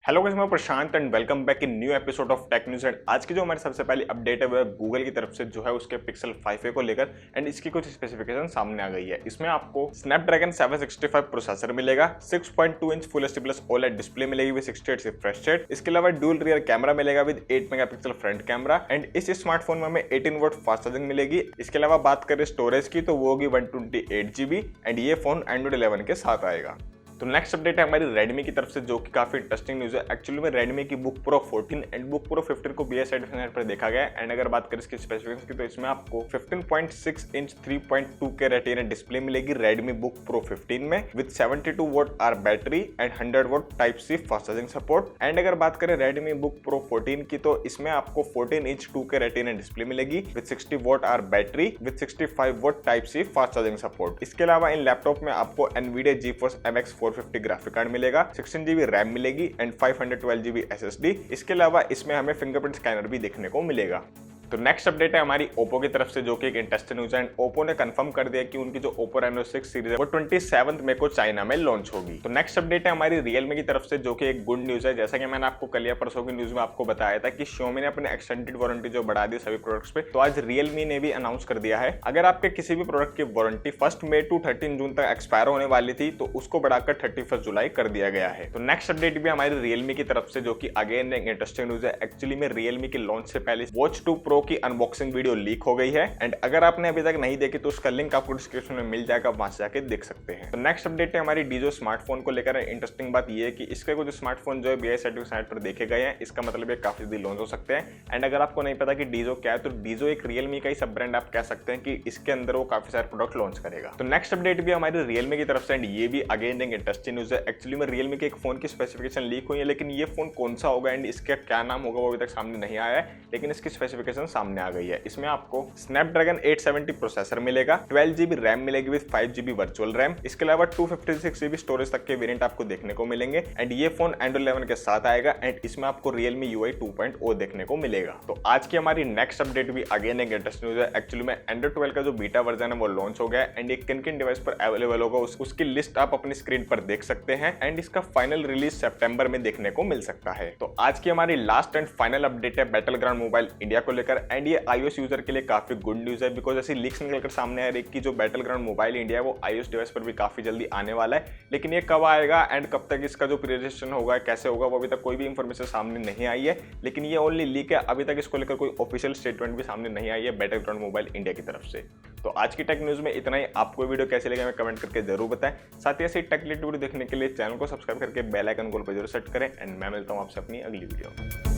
Hello guys, मैं Prashant and welcome back in new episode of tech news. And आज की जो हमारी सबसे पहली अपडेट है वो गूगल की तरफ से जो है उसके पिक्सल 5a को लेकर एंड इसकी कुछ स्पेसिफिकेशन सामने आ गई है। इसमें आपको स्नैपड्रैगन 765 प्रोसेसर मिलेगा, 6.2 inch full HD plus OLED display मिलेगी विद 68 रिफ्रेश रेट। इसके अलावा ड्यूल रियर कैमरा मिलेगा with 8 megapixel front camera and इस स्मार्टफोन में हमें 18 वोट फास्ट चार्जिंग मिलेगी। इसके अलावा बात करें स्टोरेज की तो वो होगी 128 GB एंड ये फोन एंड्रॉइड 11 के साथ आएगा। तो नेक्स्ट अपडेट है हमारी Redmi की तरफ से जो कि काफी इंटरेस्टिंग न्यूज है। एक्चुअली में Redmi की book pro 14 and book pro 15 को BI सर्टिफिकेट पर देखा गया है। एंड अगर बात करें इसकी स्पेसिफिकेशंस की तो इसमें आपको 15.6 इंच 3.2K रेटिना डिस्प्ले मिलेगी Redmi बुक प्रो 15 में with 72 watt hour battery and 100 watt type C fast charging support. And अगर बात करें Redmi बुक प्रो 14 की तो इसमें आपको 14 इंच 2K रेटिना डिस्प्ले मिलेगी with 60 watt hour battery with 65 watt type C fast charging support. इसके अलावा इन लैपटॉप में आपको NVIDIA GeForce MX 450 graphic card मिलेगा, 16 GB रैम मिलेगी एंड 512 GB SSD। इसके अलावा इसमें हमें फिंगरप्रिंट स्कैनर भी देखने को मिलेगा। तो नेक्स्ट अपडेट है हमारी ओप्पो की तरफ से जो कि एक इंटरेस्टिंग न्यूज है। एंड ओप्पो ने कंफर्म कर दिया कि उनकी जो ओप्पो रेनो 6 सीरीज है वो 27 मई को चाइना में लॉन्च होगी। तो नेक्स्ट अपडेट है हमारी रियलमी की तरफ से जो कि एक गुड न्यूज है। जैसा कि मैंने आपको कल या परसों की न्यूज में आपको बताया था कि Xiaomi ने अपने एक्सटेंडेड वारंटी जो बढ़ा दी सभी प्रोडक्ट्स पे, तो आज रियलमी ने भी अनाउंस कर दिया है अगर आपके किसी भी प्रोडक्ट की वारंटी 1 मई टू 13 जून तक एक्सपायर होने वाली थी तो उसको बढ़ाकर 31 जुलाई कर दिया गया है। तो नेक्स्ट अपडेट भी हमारी रियलमी की तरफ से जो कि अगेन एक इंटरेस्टिंग न्यूज है। एक्चुअली में रियलमी के लॉन्च से पहले वॉच 2 प्रो की अनबॉक्सिंग वीडियो लीक हो गई है एंड अगर आपने अभी तक नहीं देखी तो उसका लिंक आपको डिस्क्रिप्शन में मिल जाएगा, वहां से जाके देख सकते हैं। तो नेक्स्ट अपडेट है हमारी डीजो स्मार्टफोन को लेकर। इंटरेस्टिंग बात ये है कि इसके कुछ स्मार्टफोन जो है BI सर्टिफिकेट पर देखे गए हैं, इसका मतलब ये काफी जल्दी लॉन्च हो सकते हैं। एंड अगर आपको नहीं पता कि डीजो क्या है तो डीजो एक रियलमी का ही सब ब्रांड आप कह सकते हैं कि इसके अंदर वो काफी सारे प्रोडक्ट लॉन्च करेगा। तो नेक्स्ट अपडेट भी हमारी रियलमी की तरफ से एंड ये भी अगेन एक इंटरेस्टिंग न्यूज है। एक्चुअली में रियलमी के एक फोन की स्पेसिफिकेशन लीक हुई है, लेकिन ये फोन कौन सा होगा एंड इसका क्या नाम होगा वो अभी तक सामने नहीं आया है, लेकिन इसकी स्पेसिफिकेशन सामने आ गई है। इसमें आपको स्नैपड्रैगन 870 प्रोसेसर मिलेगा, 12 GB रैम मिलेगी विद 5 GB वर्चुअल रैम। इसके अलावा 256 GB स्टोरेज तक के वेरिएंट आपको देखने को मिलेंगे एंड ये फोन एंड्रॉइड 11 के साथ आएगा एंड इसमें आपको Realme UI 2.0 देखने को मिलेगा। तो आज की हमारी नेक्स्ट अपडेट भी अगेन एक इंटरेस्टिंग न्यूज है। एक्चुअली में एंड्रॉइड 12 का जो बीटा वर्जन है वो लॉन्च हो गया है एंड ये किन किन डिवाइस पर अवेलेबल होगा उसकी लिस्ट आप अपनी स्क्रीन पर देख सकते हैं एंड इसका फाइनल रिलीज सितंबर में देखने को मिल सकता है। तो आज की हमारी लास्ट एंड फाइनल अपडेट है बैटलग्राउंड मोबाइल इंडिया को लेकर एंड ये iOS यूजर के लिए काफी गुड न्यूज है बिकॉज ऐसी लीक्स निकलकर सामने आ रही है कि जो बैटलग्राउंड मोबाइल इंडिया है वो iOS डिवाइस पर भी काफी जल्दी आने वाला है, लेकिन ये कब आएगा एंड कब तक इसका जो प्री रजिस्ट्रेशन होगा कैसे होगा वो अभी तक कोई भी इंफॉर्मेशन सामने नहीं आई है। लेकिन ये ओनली लीक है, अभी तक इसको लेकर कोई ऑफिशियल स्टेटमेंट भी सामने नहीं आई है बैटलग्राउंड मोबाइल इंडिया की तरफ से। तो आज की टेक न्यूज में इतना ही। आपको वीडियो कैसे लगा मैं कमेंट करके जरूर बताएं। साथ ही ऐसे टेक रिलेटेड वीडियो देखने के लिए चैनल को सब्सक्राइब करके बेल आइकन गोल पर जरूर सेट करें एंड मैं मिलता हूं आपसे अपनी अगली वीडियो में।